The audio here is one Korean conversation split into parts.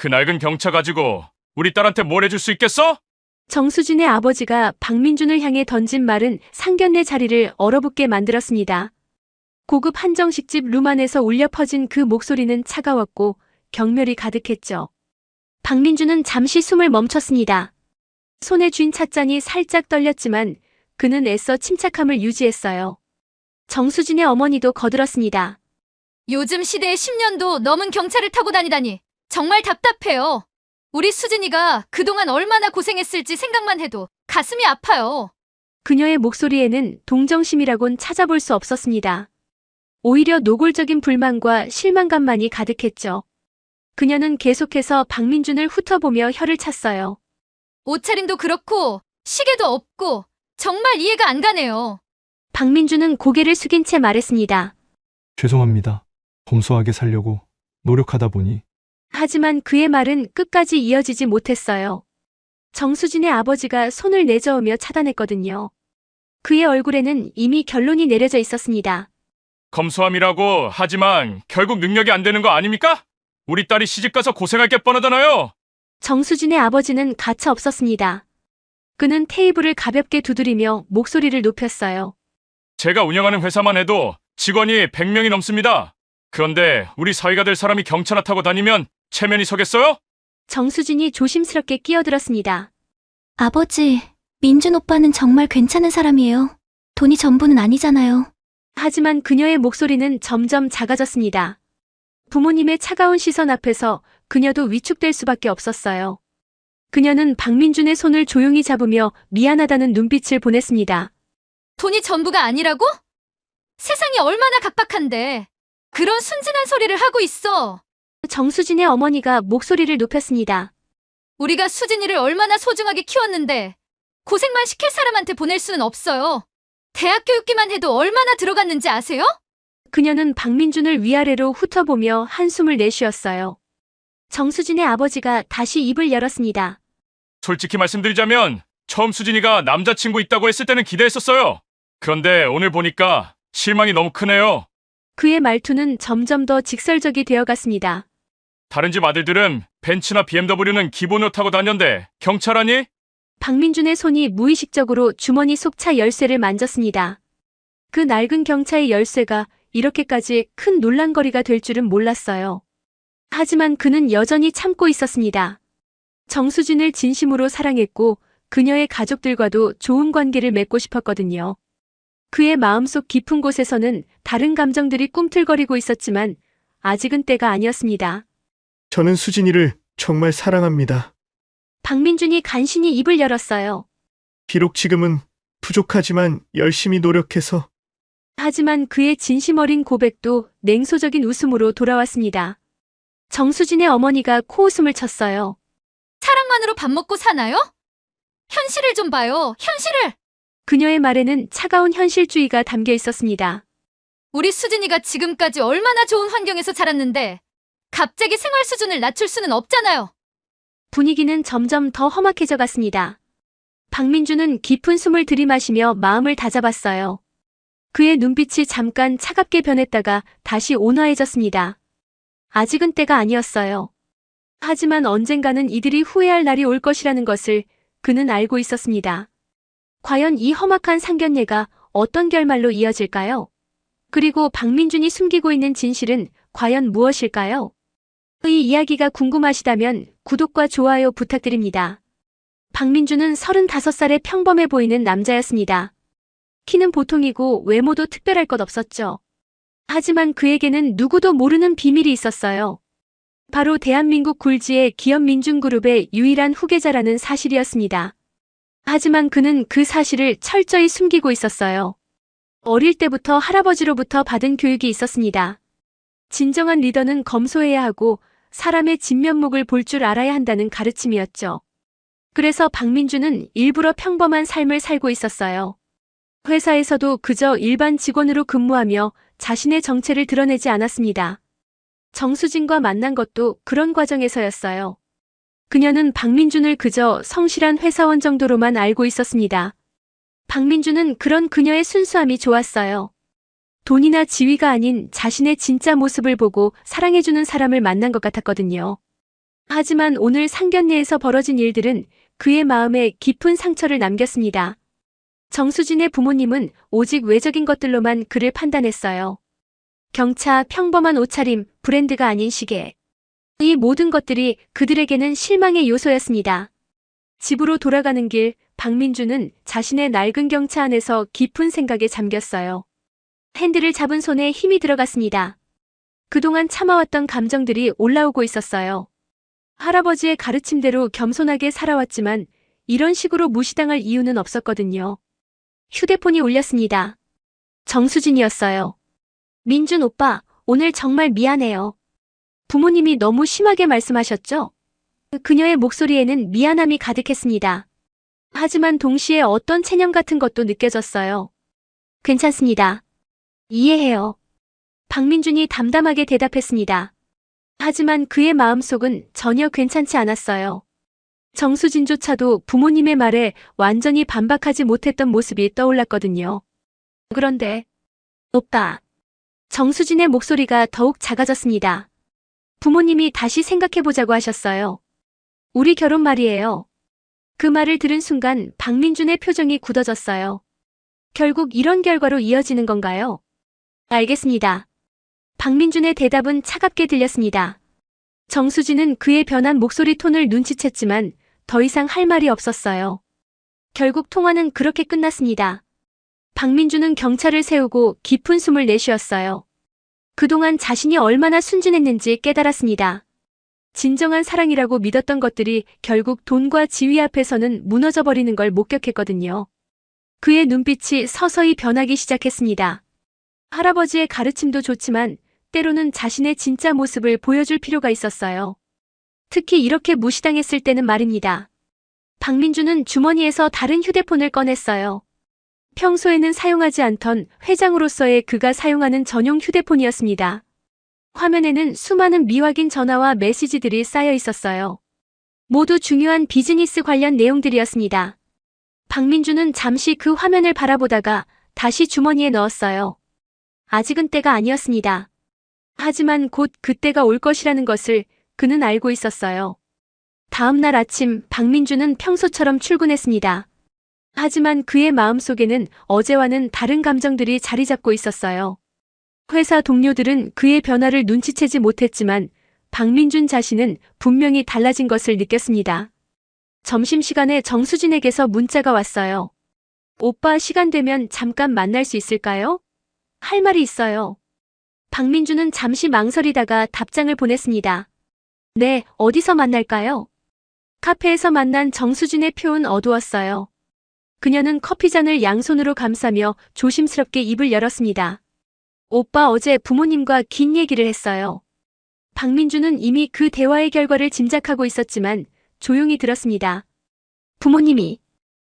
그 낡은 경차 가지고 우리 딸한테 뭘 해줄 수 있겠어? 정수진의 아버지가 박민준을 향해 던진 말은 상견례 자리를 얼어붙게 만들었습니다. 고급 한정식집 룸 안에서 울려 퍼진 그 목소리는 차가웠고 경멸이 가득했죠. 박민준은 잠시 숨을 멈췄습니다. 손에 쥔 찻잔이 살짝 떨렸지만 그는 애써 침착함을 유지했어요. 정수진의 어머니도 거들었습니다. 요즘 시대에 10년도 넘은 경차를 타고 다니다니 정말 답답해요. 우리 수진이가 그동안 얼마나 고생했을지 생각만 해도 가슴이 아파요. 그녀의 목소리에는 동정심이라곤 찾아볼 수 없었습니다. 오히려 노골적인 불만과 실망감만이 가득했죠. 그녀는 계속해서 박민준을 훑어보며 혀를 찼어요. 옷차림도 그렇고 시계도 없고 정말 이해가 안 가네요. 박민준은 고개를 숙인 채 말했습니다. 죄송합니다. 검소하게 살려고 노력하다 보니. 하지만 그의 말은 끝까지 이어지지 못했어요. 정수진의 아버지가 손을 내저으며 차단했거든요. 그의 얼굴에는 이미 결론이 내려져 있었습니다. 검소함이라고 하지만 결국 능력이 안 되는 거 아닙니까? 우리 딸이 시집가서 고생할 게 뻔하잖아요. 정수진의 아버지는 가차 없었습니다. 그는 테이블을 가볍게 두드리며 목소리를 높였어요. 제가 운영하는 회사만 해도 직원이 100명이 넘습니다. 그런데 우리 사위가 될 사람이 경차나 타고 다니면 체면이 서겠어요? 정수진이 조심스럽게 끼어들었습니다. 아버지, 민준 오빠는 정말 괜찮은 사람이에요. 돈이 전부는 아니잖아요. 하지만 그녀의 목소리는 점점 작아졌습니다. 부모님의 차가운 시선 앞에서 그녀도 위축될 수밖에 없었어요. 그녀는 박민준의 손을 조용히 잡으며 미안하다는 눈빛을 보냈습니다. 돈이 전부가 아니라고? 세상이 얼마나 각박한데 그런 순진한 소리를 하고 있어. 정수진의 어머니가 목소리를 높였습니다. 우리가 수진이를 얼마나 소중하게 키웠는데 고생만 시킬 사람한테 보낼 수는 없어요. 대학 교육비만 해도 얼마나 들어갔는지 아세요? 그녀는 박민준을 위아래로 훑어보며 한숨을 내쉬었어요. 정수진의 아버지가 다시 입을 열었습니다. 솔직히 말씀드리자면 처음 수진이가 남자친구 있다고 했을 때는 기대했었어요. 그런데 오늘 보니까 실망이 너무 크네요. 그의 말투는 점점 더 직설적이 되어갔습니다. 다른 집 아들들은 벤츠나 BMW는 기본으로 타고 다녔는데 경차라니? 박민준의 손이 무의식적으로 주머니 속 차 열쇠를 만졌습니다. 그 낡은 경차의 열쇠가 이렇게까지 큰 논란거리가 될 줄은 몰랐어요. 하지만 그는 여전히 참고 있었습니다. 정수진을 진심으로 사랑했고 그녀의 가족들과도 좋은 관계를 맺고 싶었거든요. 그의 마음속 깊은 곳에서는 다른 감정들이 꿈틀거리고 있었지만 아직은 때가 아니었습니다. 저는 수진이를 정말 사랑합니다. 박민준이 간신히 입을 열었어요. 비록 지금은 부족하지만 열심히 노력해서. 하지만 그의 진심 어린 고백도 냉소적인 웃음으로 돌아왔습니다. 정수진의 어머니가 코웃음을 쳤어요. 사랑만으로 밥 먹고 사나요? 현실을 좀 봐요, 현실을! 그녀의 말에는 차가운 현실주의가 담겨 있었습니다. 우리 수진이가 지금까지 얼마나 좋은 환경에서 자랐는데 갑자기 생활 수준을 낮출 수는 없잖아요. 분위기는 점점 더 험악해져 갔습니다. 박민준은 깊은 숨을 들이마시며 마음을 다잡았어요. 그의 눈빛이 잠깐 차갑게 변했다가 다시 온화해졌습니다. 아직은 때가 아니었어요. 하지만 언젠가는 이들이 후회할 날이 올 것이라는 것을 그는 알고 있었습니다. 과연 이 험악한 상견례가 어떤 결말로 이어질까요? 그리고 박민준이 숨기고 있는 진실은 과연 무엇일까요? 이 이야기가 궁금하시다면 구독과 좋아요 부탁드립니다. 박민준은 35살의 평범해 보이는 남자였습니다. 키는 보통이고 외모도 특별할 것 없었죠. 하지만 그에게는 누구도 모르는 비밀이 있었어요. 바로 대한민국 굴지의 기업민중그룹의 유일한 후계자라는 사실이었습니다. 하지만 그는 그 사실을 철저히 숨기고 있었어요. 어릴 때부터 할아버지로부터 받은 교육이 있었습니다. 진정한 리더는 검소해야 하고 사람의 진면목을 볼 줄 알아야 한다는 가르침이었죠. 그래서 박민준은 일부러 평범한 삶을 살고 있었어요. 회사에서도 그저 일반 직원으로 근무하며 자신의 정체를 드러내지 않았습니다. 정수진과 만난 것도 그런 과정에서였어요. 그녀는 박민준을 그저 성실한 회사원 정도로만 알고 있었습니다. 박민준은 그런 그녀의 순수함이 좋았어요. 돈이나 지위가 아닌 자신의 진짜 모습을 보고 사랑해주는 사람을 만난 것 같았거든요. 하지만 오늘 상견례에서 벌어진 일들은 그의 마음에 깊은 상처를 남겼습니다. 정수진의 부모님은 오직 외적인 것들로만 그를 판단했어요. 경차, 평범한 옷차림, 브랜드가 아닌 시계. 이 모든 것들이 그들에게는 실망의 요소였습니다. 집으로 돌아가는 길, 박민주는 자신의 낡은 경차 안에서 깊은 생각에 잠겼어요. 핸들을 잡은 손에 힘이 들어갔습니다. 그동안 참아왔던 감정들이 올라오고 있었어요. 할아버지의 가르침대로 겸손하게 살아왔지만 이런 식으로 무시당할 이유는 없었거든요. 휴대폰이 울렸습니다. 정수진이었어요. 민준 오빠, 오늘 정말 미안해요. 부모님이 너무 심하게 말씀하셨죠? 그녀의 목소리에는 미안함이 가득했습니다. 하지만 동시에 어떤 체념 같은 것도 느껴졌어요. 괜찮습니다. 이해해요. 박민준이 담담하게 대답했습니다. 하지만 그의 마음속은 전혀 괜찮지 않았어요. 정수진조차도 부모님의 말에 완전히 반박하지 못했던 모습이 떠올랐거든요. 그런데, 오빠. 정수진의 목소리가 더욱 작아졌습니다. 부모님이 다시 생각해보자고 하셨어요. 우리 결혼 말이에요. 그 말을 들은 순간 박민준의 표정이 굳어졌어요. 결국 이런 결과로 이어지는 건가요? 알겠습니다. 박민준의 대답은 차갑게 들렸습니다. 정수진은 그의 변한 목소리 톤을 눈치챘지만 더 이상 할 말이 없었어요. 결국 통화는 그렇게 끝났습니다. 박민준은 경찰을 세우고 깊은 숨을 내쉬었어요. 그동안 자신이 얼마나 순진했는지 깨달았습니다. 진정한 사랑이라고 믿었던 것들이 결국 돈과 지위 앞에서는 무너져버리는 걸 목격했거든요. 그의 눈빛이 서서히 변하기 시작했습니다. 할아버지의 가르침도 좋지만 때로는 자신의 진짜 모습을 보여줄 필요가 있었어요. 특히 이렇게 무시당했을 때는 말입니다. 박민주는 주머니에서 다른 휴대폰을 꺼냈어요. 평소에는 사용하지 않던 회장으로서의 그가 사용하는 전용 휴대폰이었습니다. 화면에는 수많은 미확인 전화와 메시지들이 쌓여 있었어요. 모두 중요한 비즈니스 관련 내용들이었습니다. 박민주는 잠시 그 화면을 바라보다가 다시 주머니에 넣었어요. 아직은 때가 아니었습니다. 하지만 곧 그때가 올 것이라는 것을 그는 알고 있었어요. 다음 날 아침 박민주는 평소처럼 출근했습니다. 하지만 그의 마음속에는 어제와는 다른 감정들이 자리 잡고 있었어요. 회사 동료들은 그의 변화를 눈치채지 못했지만 박민준 자신은 분명히 달라진 것을 느꼈습니다. 점심시간에 정수진에게서 문자가 왔어요. 오빠 시간 되면 잠깐 만날 수 있을까요? 할 말이 있어요. 박민주는 잠시 망설이다가 답장을 보냈습니다. 네, 어디서 만날까요? 카페에서 만난 정수진의 표는 어두웠어요. 그녀는 커피잔을 양손으로 감싸며 조심스럽게 입을 열었습니다. 오빠 어제 부모님과 긴 얘기를 했어요. 박민주는 이미 그 대화의 결과를 짐작하고 있었지만 조용히 들었습니다. 부모님이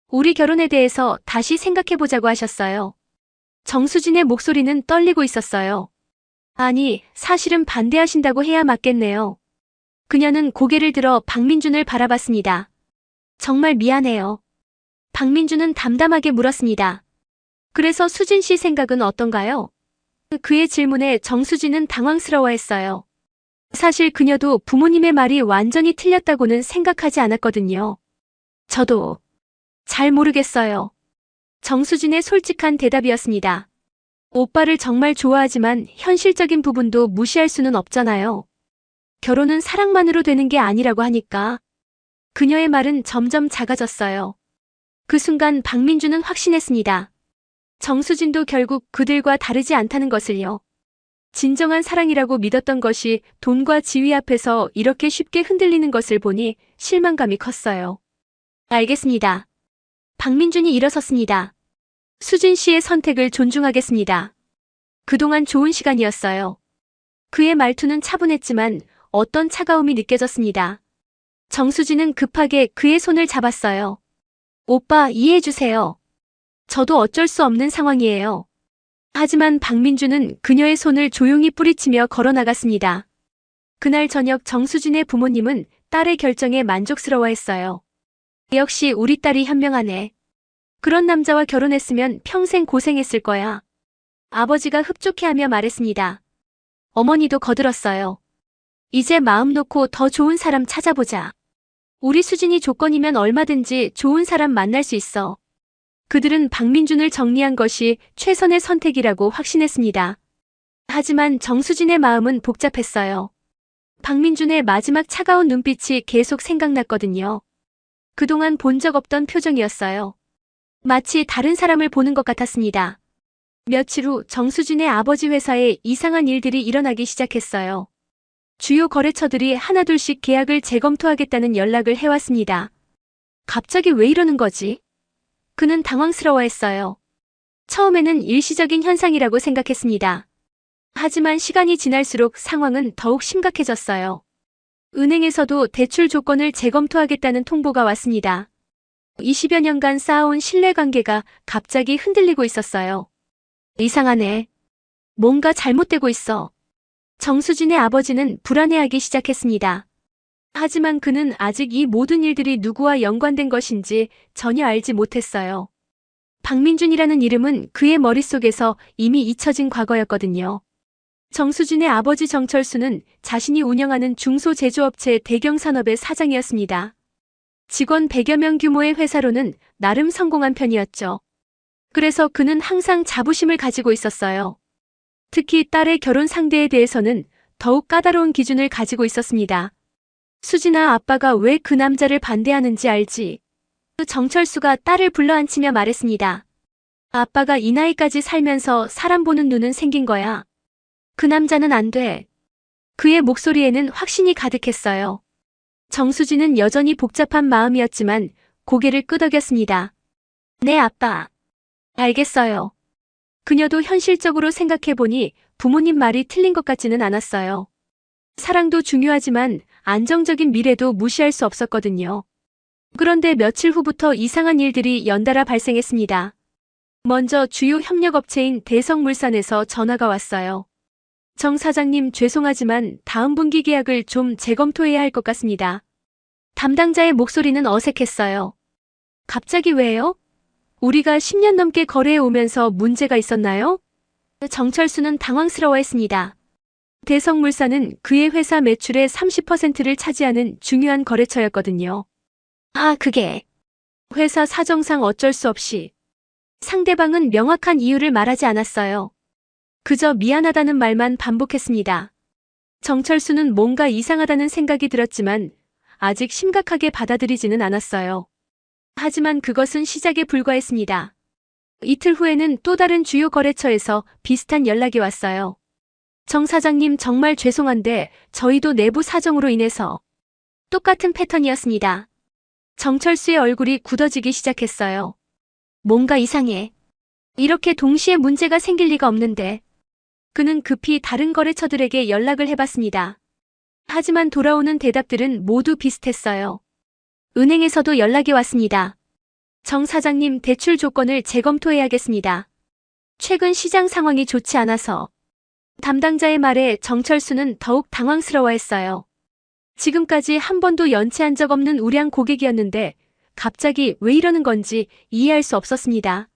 우리 결혼에 대해서 다시 생각해보자고 하셨어요. 정수진의 목소리는 떨리고 있었어요. 아니, 사실은 반대하신다고 해야 맞겠네요. 그녀는 고개를 들어 박민준을 바라봤습니다. 정말 미안해요. 박민준은 담담하게 물었습니다. 그래서 수진 씨 생각은 어떤가요? 그의 질문에 정수진은 당황스러워했어요. 사실 그녀도 부모님의 말이 완전히 틀렸다고는 생각하지 않았거든요. 저도 잘 모르겠어요. 정수진의 솔직한 대답이었습니다. 오빠를 정말 좋아하지만 현실적인 부분도 무시할 수는 없잖아요. 결혼은 사랑만으로 되는 게 아니라고 하니까. 그녀의 말은 점점 작아졌어요. 그 순간 박민주는 확신했습니다. 정수진도 결국 그들과 다르지 않다는 것을요. 진정한 사랑이라고 믿었던 것이 돈과 지위 앞에서 이렇게 쉽게 흔들리는 것을 보니 실망감이 컸어요. 알겠습니다. 박민준이 일어섰습니다. 수진 씨의 선택을 존중하겠습니다. 그동안 좋은 시간이었어요. 그의 말투는 차분했지만 어떤 차가움이 느껴졌습니다. 정수진은 급하게 그의 손을 잡았어요. 오빠, 이해해주세요. 저도 어쩔 수 없는 상황이에요. 하지만 박민주는 그녀의 손을 조용히 뿌리치며 걸어나갔습니다. 그날 저녁 정수진의 부모님은 딸의 결정에 만족스러워했어요. 역시 우리 딸이 현명하네. 그런 남자와 결혼했으면 평생 고생했을 거야. 아버지가 흡족해하며 말했습니다. 어머니도 거들었어요. 이제 마음 놓고 더 좋은 사람 찾아보자. 우리 수진이 조건이면 얼마든지 좋은 사람 만날 수 있어. 그들은 박민준을 정리한 것이 최선의 선택이라고 확신했습니다. 하지만 정수진의 마음은 복잡했어요. 박민준의 마지막 차가운 눈빛이 계속 생각났거든요. 그동안 본 적 없던 표정이었어요. 마치 다른 사람을 보는 것 같았습니다. 며칠 후 정수진의 아버지 회사에 이상한 일들이 일어나기 시작했어요. 주요 거래처들이 하나둘씩 계약을 재검토하겠다는 연락을 해왔습니다. 갑자기 왜 이러는 거지? 그는 당황스러워했어요. 처음에는 일시적인 현상이라고 생각했습니다. 하지만 시간이 지날수록 상황은 더욱 심각해졌어요. 은행에서도 대출 조건을 재검토하겠다는 통보가 왔습니다. 20여 년간 쌓아온 신뢰관계가 갑자기 흔들리고 있었어요. 이상하네. 뭔가 잘못되고 있어. 정수진의 아버지는 불안해하기 시작했습니다. 하지만 그는 아직 이 모든 일들이 누구와 연관된 것인지 전혀 알지 못했어요. 박민준이라는 이름은 그의 머릿속에서 이미 잊혀진 과거였거든요. 정수진의 아버지 정철수는 자신이 운영하는 중소제조업체 대경산업의 사장이었습니다. 직원 100여 명 규모의 회사로는 나름 성공한 편이었죠. 그래서 그는 항상 자부심을 가지고 있었어요. 특히 딸의 결혼 상대에 대해서는 더욱 까다로운 기준을 가지고 있었습니다. 수진아, 아빠가 왜 그 남자를 반대하는지 알지? 정철수가 딸을 불러앉히며 말했습니다. 아빠가 이 나이까지 살면서 사람 보는 눈은 생긴 거야. 그 남자는 안 돼. 그의 목소리에는 확신이 가득했어요. 정수진은 여전히 복잡한 마음이었지만 고개를 끄덕였습니다. 네, 아빠. 알겠어요. 그녀도 현실적으로 생각해보니 부모님 말이 틀린 것 같지는 않았어요. 사랑도 중요하지만 안정적인 미래도 무시할 수 없었거든요. 그런데 며칠 후부터 이상한 일들이 연달아 발생했습니다. 먼저 주요 협력업체인 대성물산에서 전화가 왔어요. 정 사장님, 죄송하지만 다음 분기 계약을 좀 재검토해야 할 것 같습니다. 담당자의 목소리는 어색했어요. 갑자기 왜요? 우리가 10년 넘게 거래해 오면서 문제가 있었나요? 정철수는 당황스러워했습니다. 대성물산은 그의 회사 매출의 30%를 차지하는 중요한 거래처였거든요. 아, 그게 회사 사정상 어쩔 수 없이. 상대방은 명확한 이유를 말하지 않았어요. 그저 미안하다는 말만 반복했습니다. 정철수는 뭔가 이상하다는 생각이 들었지만 아직 심각하게 받아들이지는 않았어요. 하지만 그것은 시작에 불과했습니다. 이틀 후에는 또 다른 주요 거래처에서 비슷한 연락이 왔어요. 정 사장님, 정말 죄송한데 저희도 내부 사정으로 인해서. 똑같은 패턴이었습니다. 정철수의 얼굴이 굳어지기 시작했어요. 뭔가 이상해. 이렇게 동시에 문제가 생길 리가 없는데. 그는 급히 다른 거래처들에게 연락을 해봤습니다. 하지만 돌아오는 대답들은 모두 비슷했어요. 은행에서도 연락이 왔습니다. 정 사장님, 대출 조건을 재검토해야겠습니다. 최근 시장 상황이 좋지 않아서. 담당자의 말에 정철수는 더욱 당황스러워했어요. 지금까지 한 번도 연체한 적 없는 우량 고객이었는데 갑자기 왜 이러는 건지 이해할 수 없었습니다.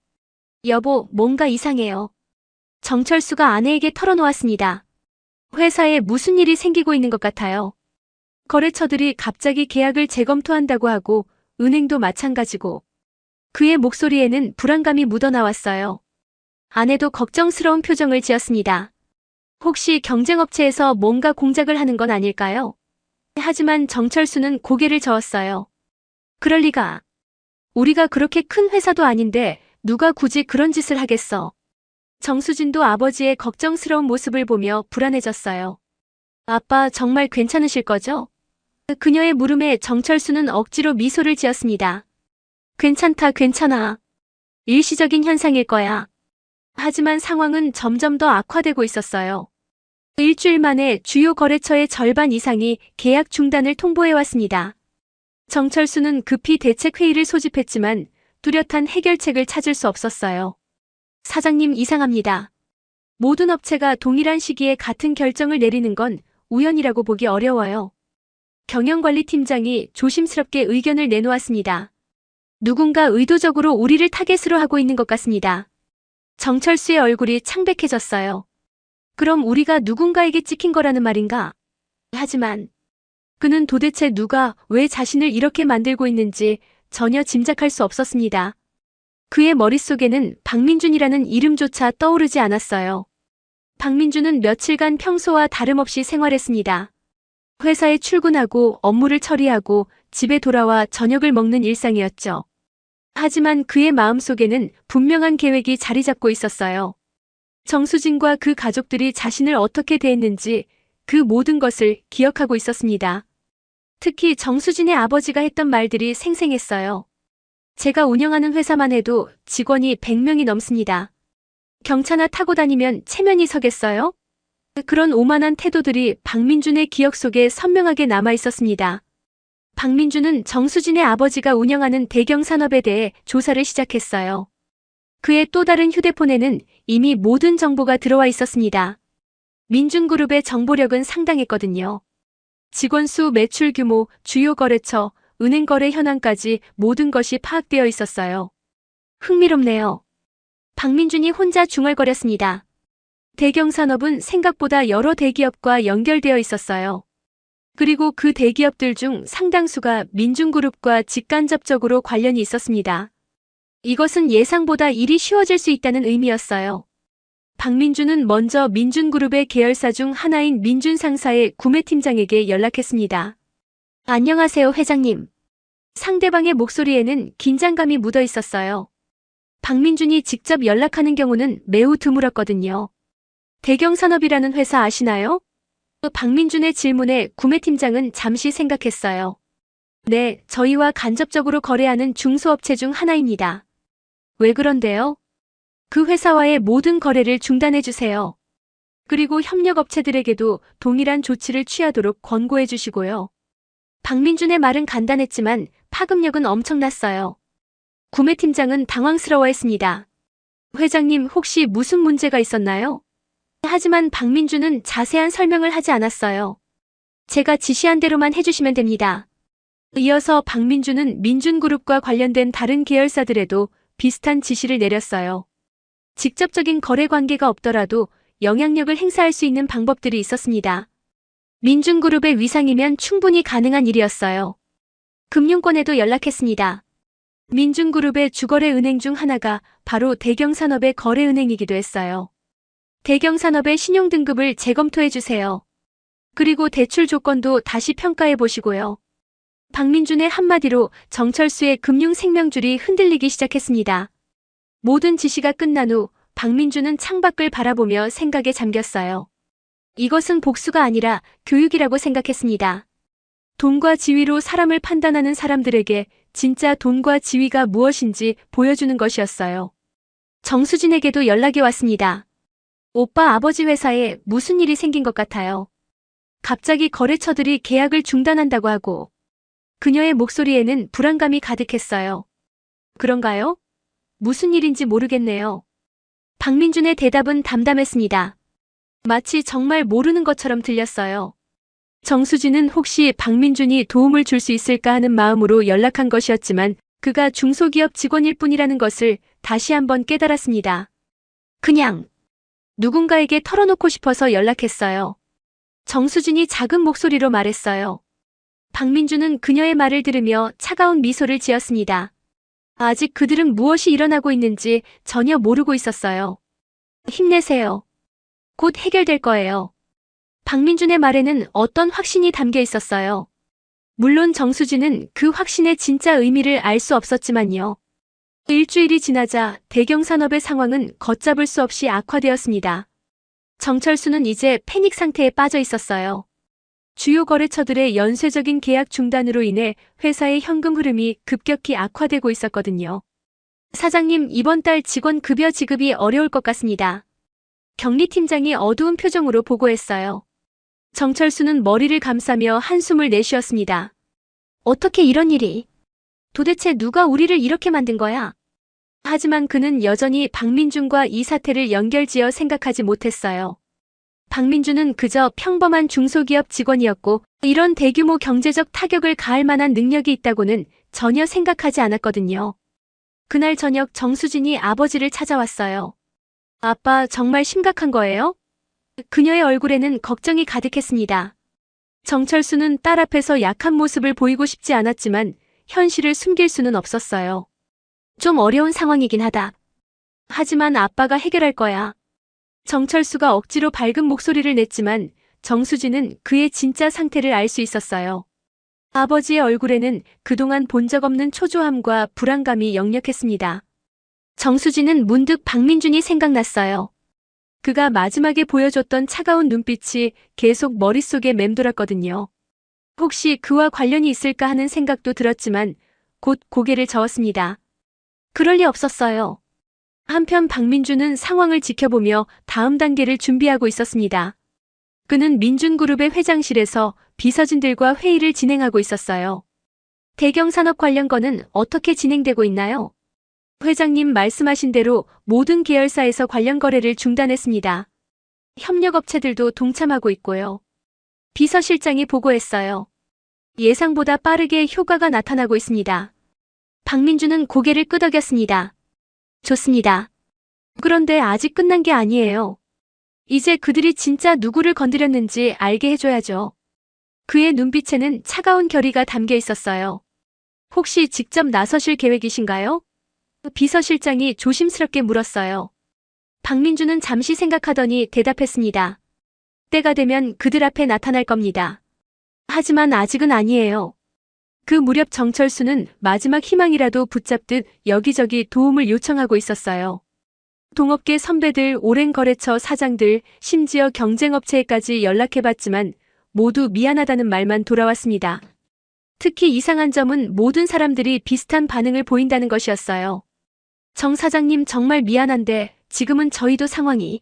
여보, 뭔가 이상해요. 정철수가 아내에게 털어놓았습니다. 회사에 무슨 일이 생기고 있는 것 같아요. 거래처들이 갑자기 계약을 재검토한다고 하고 은행도 마찬가지고. 그의 목소리에는 불안감이 묻어나왔어요. 아내도 걱정스러운 표정을 지었습니다. 혹시 경쟁업체에서 뭔가 공작을 하는 건 아닐까요? 하지만 정철수는 고개를 저었어요. 그럴 리가. 우리가 그렇게 큰 회사도 아닌데 누가 굳이 그런 짓을 하겠어. 정수진도 아버지의 걱정스러운 모습을 보며 불안해졌어요. 아빠, 정말 괜찮으실 거죠? 그녀의 물음에 정철수는 억지로 미소를 지었습니다. 괜찮다, 괜찮아. 일시적인 현상일 거야. 하지만 상황은 점점 더 악화되고 있었어요. 일주일 만에 주요 거래처의 절반 이상이 계약 중단을 통보해왔습니다. 정철수는 급히 대책회의를 소집했지만 뚜렷한 해결책을 찾을 수 없었어요. 사장님, 이상합니다. 모든 업체가 동일한 시기에 같은 결정을 내리는 건 우연이라고 보기 어려워요. 경영관리팀장이 조심스럽게 의견을 내놓았습니다. 누군가 의도적으로 우리를 타겟으로 하고 있는 것 같습니다. 정철수의 얼굴이 창백해졌어요. 그럼 우리가 누군가에게 찍힌 거라는 말인가? 하지만 그는 도대체 누가 왜 자신을 이렇게 만들고 있는지 전혀 짐작할 수 없었습니다. 그의 머릿속에는 박민준이라는 이름조차 떠오르지 않았어요. 박민준은 며칠간 평소와 다름없이 생활했습니다. 회사에 출근하고 업무를 처리하고 집에 돌아와 저녁을 먹는 일상이었죠. 하지만 그의 마음속에는 분명한 계획이 자리 잡고 있었어요. 정수진과 그 가족들이 자신을 어떻게 대했는지 그 모든 것을 기억하고 있었습니다. 특히 정수진의 아버지가 했던 말들이 생생했어요. 제가 운영하는 회사만 해도 직원이 100명이 넘습니다. 경차나 타고 다니면 체면이 서겠어요? 그런 오만한 태도들이 박민준의 기억 속에 선명하게 남아 있었습니다. 박민준은 정수진의 아버지가 운영하는 대경 산업에 대해 조사를 시작했어요. 그의 또 다른 휴대폰에는 이미 모든 정보가 들어와 있었습니다. 민준그룹의 정보력은 상당했거든요. 직원 수, 매출 규모, 주요 거래처, 은행 거래 현황까지 모든 것이 파악되어 있었어요. 흥미롭네요. 박민준이 혼자 중얼거렸습니다. 대경산업은 생각보다 여러 대기업과 연결되어 있었어요. 그리고 그 대기업들 중 상당수가 민준그룹과 직간접적으로 관련이 있었습니다. 이것은 예상보다 일이 쉬워질 수 있다는 의미였어요. 박민준은 먼저 민준그룹의 계열사 중 하나인 민준상사의 구매팀장에게 연락했습니다. 안녕하세요, 회장님. 상대방의 목소리에는 긴장감이 묻어 있었어요. 박민준이 직접 연락하는 경우는 매우 드물었거든요. 대경산업이라는 회사 아시나요? 박민준의 질문에 구매팀장은 잠시 생각했어요. 네, 저희와 간접적으로 거래하는 중소업체 중 하나입니다. 왜 그런데요? 그 회사와의 모든 거래를 중단해주세요. 그리고 협력업체들에게도 동일한 조치를 취하도록 권고해 주시고요. 박민준의 말은 간단했지만 파급력은 엄청났어요. 구매팀장은 당황스러워했습니다. 회장님, 혹시 무슨 문제가 있었나요? 하지만 박민준은 자세한 설명을 하지 않았어요. 제가 지시한 대로만 해주시면 됩니다. 이어서 박민준은 민준그룹과 관련된 다른 계열사들에도 비슷한 지시를 내렸어요. 직접적인 거래 관계가 없더라도 영향력을 행사할 수 있는 방법들이 있었습니다. 민준그룹의 위상이면 충분히 가능한 일이었어요. 금융권에도 연락했습니다. 민준그룹의 주거래 은행 중 하나가 바로 대경산업의 거래은행이기도 했어요. 대경산업의 신용등급을 재검토해 주세요. 그리고 대출 조건도 다시 평가해 보시고요. 박민준의 한마디로 정철수의 금융 생명줄이 흔들리기 시작했습니다. 모든 지시가 끝난 후 박민준은 창밖을 바라보며 생각에 잠겼어요. 이것은 복수가 아니라 교육이라고 생각했습니다. 돈과 지위로 사람을 판단하는 사람들에게 진짜 돈과 지위가 무엇인지 보여주는 것이었어요. 정수진에게도 연락이 왔습니다. 오빠 아버지 회사에 무슨 일이 생긴 것 같아요. 갑자기 거래처들이 계약을 중단한다고 하고 그녀의 목소리에는 불안감이 가득했어요. 그런가요? 무슨 일인지 모르겠네요. 박민준의 대답은 담담했습니다. 마치 정말 모르는 것처럼 들렸어요. 정수진은 혹시 박민준이 도움을 줄 수 있을까 하는 마음으로 연락한 것이었지만 그가 중소기업 직원일 뿐이라는 것을 다시 한번 깨달았습니다. 그냥 누군가에게 털어놓고 싶어서 연락했어요. 정수진이 작은 목소리로 말했어요. 박민준은 그녀의 말을 들으며 차가운 미소를 지었습니다. 아직 그들은 무엇이 일어나고 있는지 전혀 모르고 있었어요. 힘내세요. 곧 해결될 거예요. 박민준의 말에는 어떤 확신이 담겨 있었어요. 물론 정수진은 그 확신의 진짜 의미를 알 수 없었지만요. 일주일이 지나자 대경산업의 상황은 걷잡을 수 없이 악화되었습니다. 정철수는 이제 패닉 상태에 빠져 있었어요. 주요 거래처들의 연쇄적인 계약 중단으로 인해 회사의 현금 흐름이 급격히 악화되고 있었거든요. 사장님, 이번 달 직원 급여 지급이 어려울 것 같습니다. 경리팀장이 어두운 표정으로 보고했어요. 정철수는 머리를 감싸며 한숨을 내쉬었습니다. 어떻게 이런 일이? 도대체 누가 우리를 이렇게 만든 거야? 하지만 그는 여전히 박민준과 이 사태를 연결지어 생각하지 못했어요. 박민준은 그저 평범한 중소기업 직원이었고 이런 대규모 경제적 타격을 가할 만한 능력이 있다고는 전혀 생각하지 않았거든요. 그날 저녁 정수진이 아버지를 찾아왔어요. 아빠, 정말 심각한 거예요? 그녀의 얼굴에는 걱정이 가득했습니다. 정철수는 딸 앞에서 약한 모습을 보이고 싶지 않았지만 현실을 숨길 수는 없었어요. 좀 어려운 상황이긴 하다. 하지만 아빠가 해결할 거야. 정철수가 억지로 밝은 목소리를 냈지만 정수진은 그의 진짜 상태를 알 수 있었어요. 아버지의 얼굴에는 그동안 본 적 없는 초조함과 불안감이 역력했습니다. 정수진은 문득 박민준이 생각났어요. 그가 마지막에 보여줬던 차가운 눈빛이 계속 머릿속에 맴돌았거든요. 혹시 그와 관련이 있을까 하는 생각도 들었지만 곧 고개를 저었습니다. 그럴 리 없었어요. 한편 박민준은 상황을 지켜보며 다음 단계를 준비하고 있었습니다. 그는 민준그룹의 회장실에서 비서진들과 회의를 진행하고 있었어요. 대경산업 관련 건은 어떻게 진행되고 있나요? 회장님 말씀하신 대로 모든 계열사에서 관련 거래를 중단했습니다. 협력업체들도 동참하고 있고요. 비서실장이 보고했어요. 예상보다 빠르게 효과가 나타나고 있습니다. 박민준은 고개를 끄덕였습니다. 좋습니다. 그런데 아직 끝난 게 아니에요. 이제 그들이 진짜 누구를 건드렸는지 알게 해줘야죠. 그의 눈빛에는 차가운 결의가 담겨 있었어요. 혹시 직접 나서실 계획이신가요? 비서실장이 조심스럽게 물었어요. 박민준은 잠시 생각하더니 대답했습니다. 때가 되면 그들 앞에 나타날 겁니다. 하지만 아직은 아니에요. 그 무렵 정철수는 마지막 희망이라도 붙잡듯 여기저기 도움을 요청하고 있었어요. 동업계 선배들, 오랜 거래처 사장들, 심지어 경쟁업체에까지 연락해봤지만 모두 미안하다는 말만 돌아왔습니다. 특히 이상한 점은 모든 사람들이 비슷한 반응을 보인다는 것이었어요. 정 사장님 정말 미안한데 지금은 저희도 상황이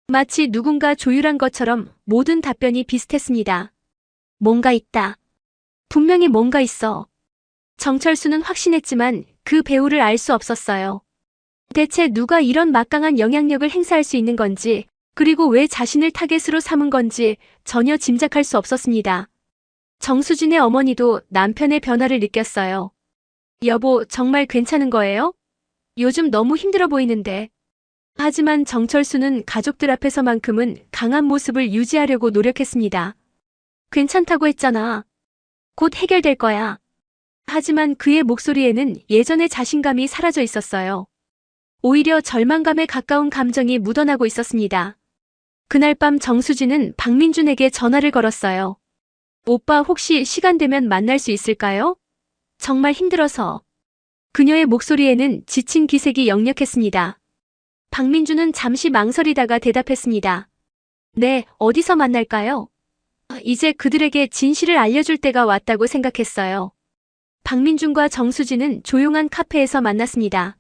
마치 누군가 조율한 것처럼 모든 답변이 비슷했습니다. 뭔가 있다. 분명히 뭔가 있어. 정철수는 확신했지만 그 배우를 알 수 없었어요. 대체 누가 이런 막강한 영향력을 행사할 수 있는 건지, 그리고 왜 자신을 타겟으로 삼은 건지 전혀 짐작할 수 없었습니다. 정수진의 어머니도 남편의 변화를 느꼈어요. 여보, 정말 괜찮은 거예요? 요즘 너무 힘들어 보이는데. 하지만 정철수는 가족들 앞에서만큼은 강한 모습을 유지하려고 노력했습니다. 괜찮다고 했잖아. 곧 해결될 거야. 하지만 그의 목소리에는 예전의 자신감이 사라져 있었어요. 오히려 절망감에 가까운 감정이 묻어나고 있었습니다. 그날 밤 정수진은 박민준에게 전화를 걸었어요. 오빠, 혹시 시간 되면 만날 수 있을까요? 정말 힘들어서. 그녀의 목소리에는 지친 기색이 역력했습니다. 박민준은 잠시 망설이다가 대답했습니다. 네, 어디서 만날까요? 이제 그들에게 진실을 알려줄 때가 왔다고 생각했어요. 박민준과 정수진은 조용한 카페에서 만났습니다.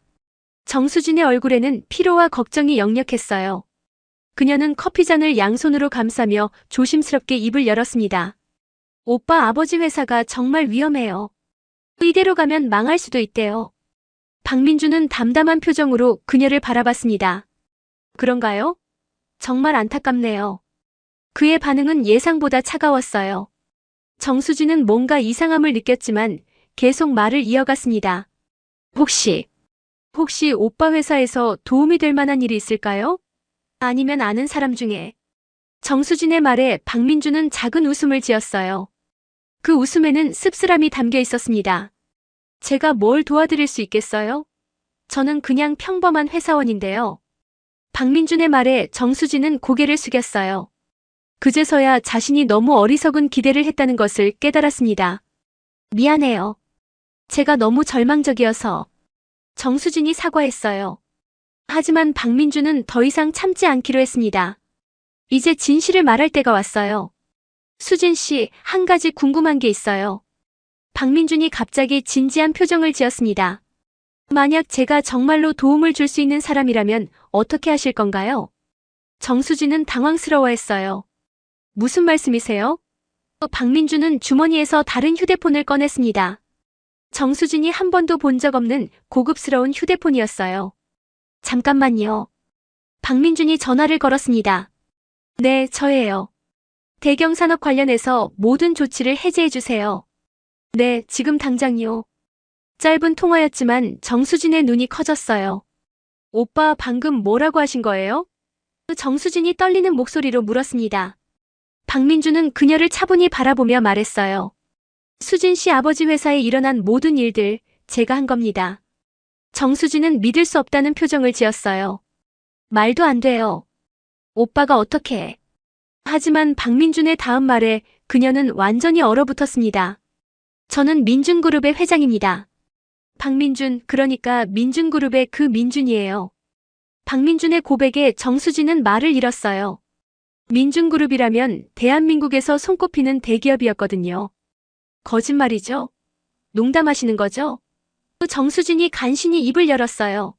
정수진의 얼굴에는 피로와 걱정이 역력했어요. 그녀는 커피잔을 양손으로 감싸며 조심스럽게 입을 열었습니다. 오빠, 아버지 회사가 정말 위험해요. 이대로 가면 망할 수도 있대요. 박민준은 담담한 표정으로 그녀를 바라봤습니다. 그런가요? 정말 안타깝네요. 그의 반응은 예상보다 차가웠어요. 정수진은 뭔가 이상함을 느꼈지만 계속 말을 이어갔습니다. 혹시 오빠 회사에서 도움이 될 만한 일이 있을까요? 아니면 아는 사람 중에. 정수진의 말에 박민준은 작은 웃음을 지었어요. 그 웃음에는 씁쓸함이 담겨 있었습니다. 제가 뭘 도와드릴 수 있겠어요? 저는 그냥 평범한 회사원인데요. 박민준의 말에 정수진은 고개를 숙였어요. 그제서야 자신이 너무 어리석은 기대를 했다는 것을 깨달았습니다. 미안해요. 제가 너무 절망적이어서. 정수진이 사과했어요. 하지만 박민준은 더 이상 참지 않기로 했습니다. 이제 진실을 말할 때가 왔어요. 수진 씨, 한 가지 궁금한 게 있어요. 박민준이 갑자기 진지한 표정을 지었습니다. 만약 제가 정말로 도움을 줄 수 있는 사람이라면 어떻게 하실 건가요? 정수진은 당황스러워했어요. 무슨 말씀이세요? 박민준은 주머니에서 다른 휴대폰을 꺼냈습니다. 정수진이 한 번도 본 적 없는 고급스러운 휴대폰이었어요. 잠깐만요. 박민준이 전화를 걸었습니다. 네, 저예요. 대경산업 관련해서 모든 조치를 해제해주세요. 네, 지금 당장요. 짧은 통화였지만 정수진의 눈이 커졌어요. 오빠, 방금 뭐라고 하신 거예요? 정수진이 떨리는 목소리로 물었습니다. 박민주는 그녀를 차분히 바라보며 말했어요. 수진 씨 아버지 회사에 일어난 모든 일들 제가 한 겁니다. 정수진은 믿을 수 없다는 표정을 지었어요. 말도 안 돼요. 오빠가 어떻게 해? 하지만 박민준의 다음 말에 그녀는 완전히 얼어붙었습니다. 저는 민준그룹의 회장입니다. 박민준, 그러니까 민준그룹의 그 민준이에요. 박민준의 고백에 정수진은 말을 잃었어요. 민준그룹이라면 대한민국에서 손꼽히는 대기업이었거든요. 거짓말이죠? 농담하시는 거죠? 정수진이 간신히 입을 열었어요.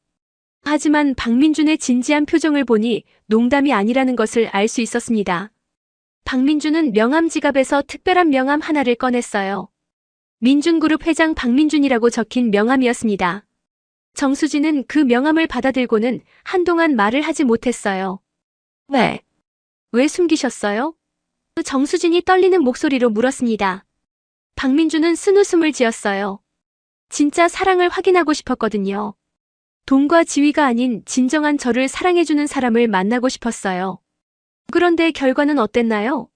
하지만 박민준의 진지한 표정을 보니 농담이 아니라는 것을 알 수 있었습니다. 박민준은 명함 지갑에서 특별한 명함 하나를 꺼냈어요. 민준그룹 회장 박민준이라고 적힌 명함이었습니다. 정수진은 그 명함을 받아들고는 한동안 말을 하지 못했어요. 왜 숨기셨어요? 정수진이 떨리는 목소리로 물었습니다. 박민준은 쓴웃음을 지었어요. 진짜 사랑을 확인하고 싶었거든요. 돈과 지위가 아닌 진정한 저를 사랑해주는 사람을 만나고 싶었어요. 그런데 결과는 어땠나요?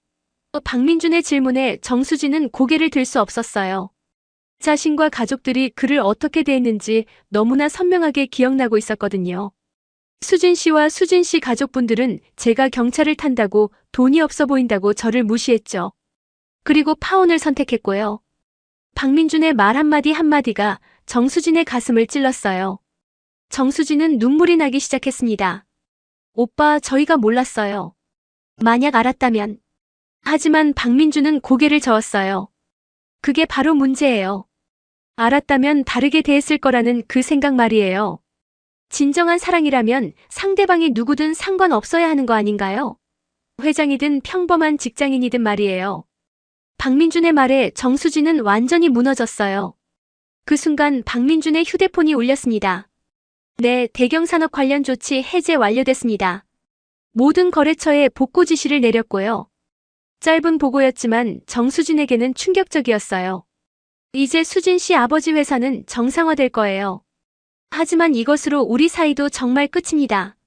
박민준의 질문에 정수진은 고개를 들 수 없었어요. 자신과 가족들이 그를 어떻게 대했는지 너무나 선명하게 기억나고 있었거든요. 수진 씨와 수진 씨 가족분들은 제가 경찰을 탄다고 돈이 없어 보인다고 저를 무시했죠. 그리고 파혼을 선택했고요. 박민준의 말 한마디 한마디가 정수진의 가슴을 찔렀어요. 정수진은 눈물이 나기 시작했습니다. 오빠, 저희가 몰랐어요. 만약 알았다면. 하지만 박민준은 고개를 저었어요. 그게 바로 문제예요. 알았다면 다르게 대했을 거라는 그 생각 말이에요. 진정한 사랑이라면 상대방이 누구든 상관없어야 하는 거 아닌가요? 회장이든 평범한 직장인이든 말이에요. 박민준의 말에 정수진은 완전히 무너졌어요. 그 순간 박민준의 휴대폰이 울렸습니다. 네, 대경산업 관련 조치 해제 완료됐습니다. 모든 거래처에 복구 지시를 내렸고요. 짧은 보고였지만 정수진에게는 충격적이었어요. 이제 수진 씨 아버지 회사는 정상화될 거예요. 하지만 이것으로 우리 사이도 정말 끝입니다.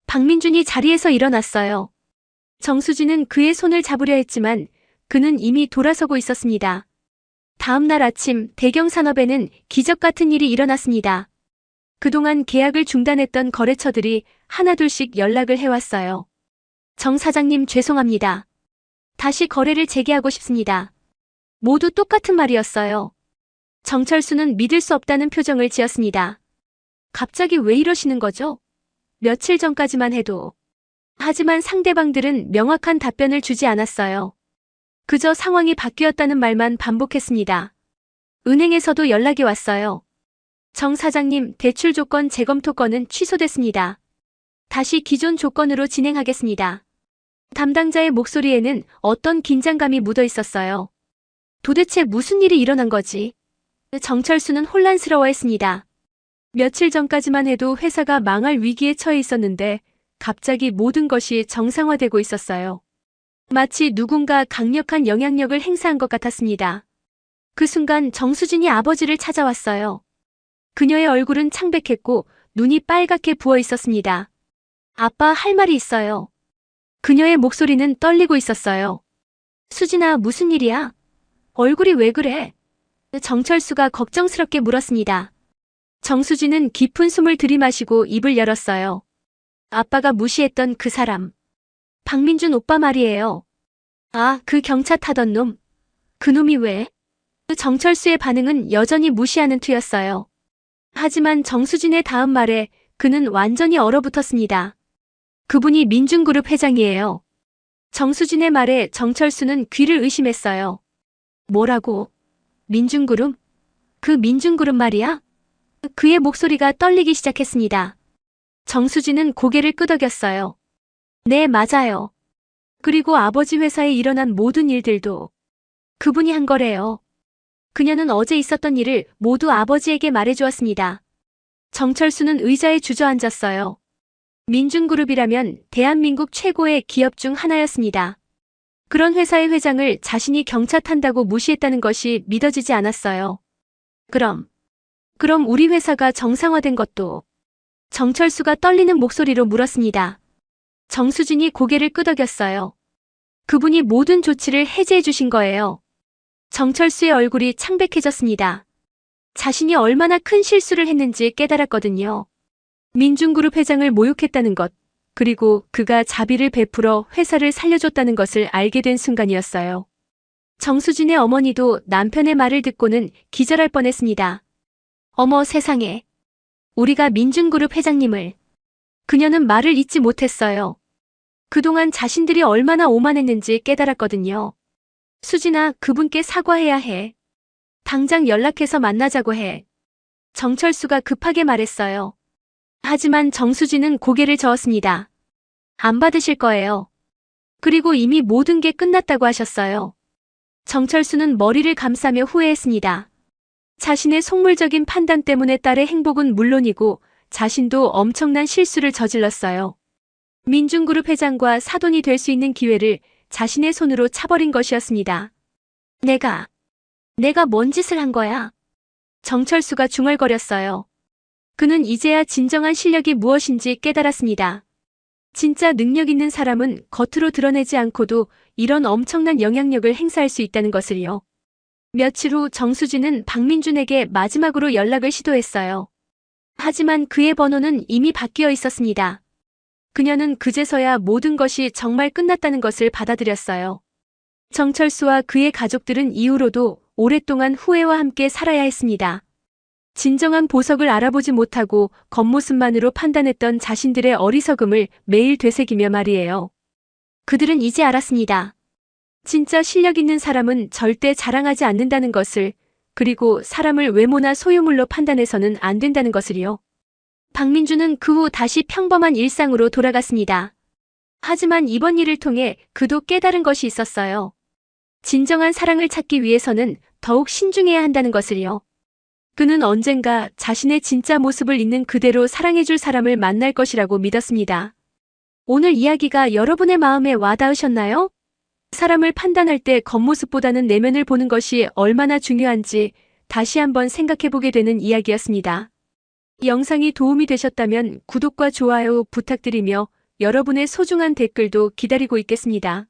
박민준이 자리에서 일어났어요. 정수진은 그의 손을 잡으려 했지만 그는 이미 돌아서고 있었습니다. 다음 날 아침 대경산업에는 기적 같은 일이 일어났습니다. 그동안 계약을 중단했던 거래처들이 하나둘씩 연락을 해왔어요. 정 사장님, 죄송합니다. 다시 거래를 재개하고 싶습니다. 모두 똑같은 말이었어요. 정철수는 믿을 수 없다는 표정을 지었습니다. 갑자기 왜 이러시는 거죠? 며칠 전까지만 해도. 하지만 상대방들은 명확한 답변을 주지 않았어요. 그저 상황이 바뀌었다는 말만 반복했습니다. 은행에서도 연락이 왔어요. 정 사장님, 대출 조건 재검토 건은 취소됐습니다. 다시 기존 조건으로 진행하겠습니다. 담당자의 목소리에는 어떤 긴장감이 묻어 있었어요. 도대체 무슨 일이 일어난 거지? 정철수는 혼란스러워했습니다. 며칠 전까지만 해도 회사가 망할 위기에 처해 있었는데 갑자기 모든 것이 정상화되고 있었어요. 마치 누군가 강력한 영향력을 행사한 것 같았습니다. 그 순간 정수진이 아버지를 찾아왔어요. 그녀의 얼굴은 창백했고 눈이 빨갛게 부어 있었습니다. 아빠, 할 말이 있어요. 그녀의 목소리는 떨리고 있었어요. 수진아, 무슨 일이야? 얼굴이 왜 그래? 정철수가 걱정스럽게 물었습니다. 정수진은 깊은 숨을 들이마시고 입을 열었어요. 아빠가 무시했던 그 사람. 박민준 오빠 말이에요. 아, 그 경차 타던 놈. 그 놈이 왜? 정철수의 반응은 여전히 무시하는 투였어요. 하지만 정수진의 다음 말에 그는 완전히 얼어붙었습니다. 그분이 민준그룹 회장이에요. 정수진의 말에 정철수는 귀를 의심했어요. 뭐라고? 민준그룹? 그 민준그룹 말이야? 그의 목소리가 떨리기 시작했습니다. 정수진은 고개를 끄덕였어요. 네, 맞아요. 그리고 아버지 회사에 일어난 모든 일들도 그분이 한 거래요. 그녀는 어제 있었던 일을 모두 아버지에게 말해주었습니다. 정철수는 의자에 주저앉았어요. 민준그룹이라면 대한민국 최고의 기업 중 하나였습니다. 그런 회사의 회장을 자신이 경차 탄다고 무시했다는 것이 믿어지지 않았어요. 그럼 우리 회사가 정상화된 것도? 정철수가 떨리는 목소리로 물었습니다. 정수진이 고개를 끄덕였어요. 그분이 모든 조치를 해제해 주신 거예요. 정철수의 얼굴이 창백해졌습니다. 자신이 얼마나 큰 실수를 했는지 깨달았거든요. 민중그룹 회장을 모욕했다는 것, 그리고 그가 자비를 베풀어 회사를 살려줬다는 것을 알게 된 순간이었어요. 정수진의 어머니도 남편의 말을 듣고는 기절할 뻔했습니다. 어머 세상에. 우리가 민중그룹 회장님을. 그녀는 말을 잇지 못했어요. 그동안 자신들이 얼마나 오만했는지 깨달았거든요. 수진아, 그분께 사과해야 해. 당장 연락해서 만나자고 해. 정철수가 급하게 말했어요. 하지만 정수진은 고개를 저었습니다. 안 받으실 거예요. 그리고 이미 모든 게 끝났다고 하셨어요. 정철수는 머리를 감싸며 후회했습니다. 자신의 속물적인 판단 때문에 딸의 행복은 물론이고 자신도 엄청난 실수를 저질렀어요. 민중그룹 회장과 사돈이 될 수 있는 기회를 자신의 손으로 차버린 것이었습니다. 내가 뭔 짓을 한 거야? 정철수가 중얼거렸어요. 그는 이제야 진정한 실력이 무엇인지 깨달았습니다. 진짜 능력 있는 사람은 겉으로 드러내지 않고도 이런 엄청난 영향력을 행사할 수 있다는 것을요. 며칠 후 정수진은 박민준에게 마지막으로 연락을 시도했어요. 하지만 그의 번호는 이미 바뀌어 있었습니다. 그녀는 그제서야 모든 것이 정말 끝났다는 것을 받아들였어요. 정철수와 그의 가족들은 이후로도 오랫동안 후회와 함께 살아야 했습니다. 진정한 보석을 알아보지 못하고 겉모습만으로 판단했던 자신들의 어리석음을 매일 되새기며 말이에요. 그들은 이제 알았습니다. 진짜 실력 있는 사람은 절대 자랑하지 않는다는 것을, 그리고 사람을 외모나 소유물로 판단해서는 안 된다는 것을요. 박민주는 그 후 다시 평범한 일상으로 돌아갔습니다. 하지만 이번 일을 통해 그도 깨달은 것이 있었어요. 진정한 사랑을 찾기 위해서는 더욱 신중해야 한다는 것을요. 그는 언젠가 자신의 진짜 모습을 있는 그대로 사랑해줄 사람을 만날 것이라고 믿었습니다. 오늘 이야기가 여러분의 마음에 와닿으셨나요? 사람을 판단할 때 겉모습보다는 내면을 보는 것이 얼마나 중요한지 다시 한번 생각해보게 되는 이야기였습니다. 영상이 도움이 되셨다면 구독과 좋아요 부탁드리며 여러분의 소중한 댓글도 기다리고 있겠습니다.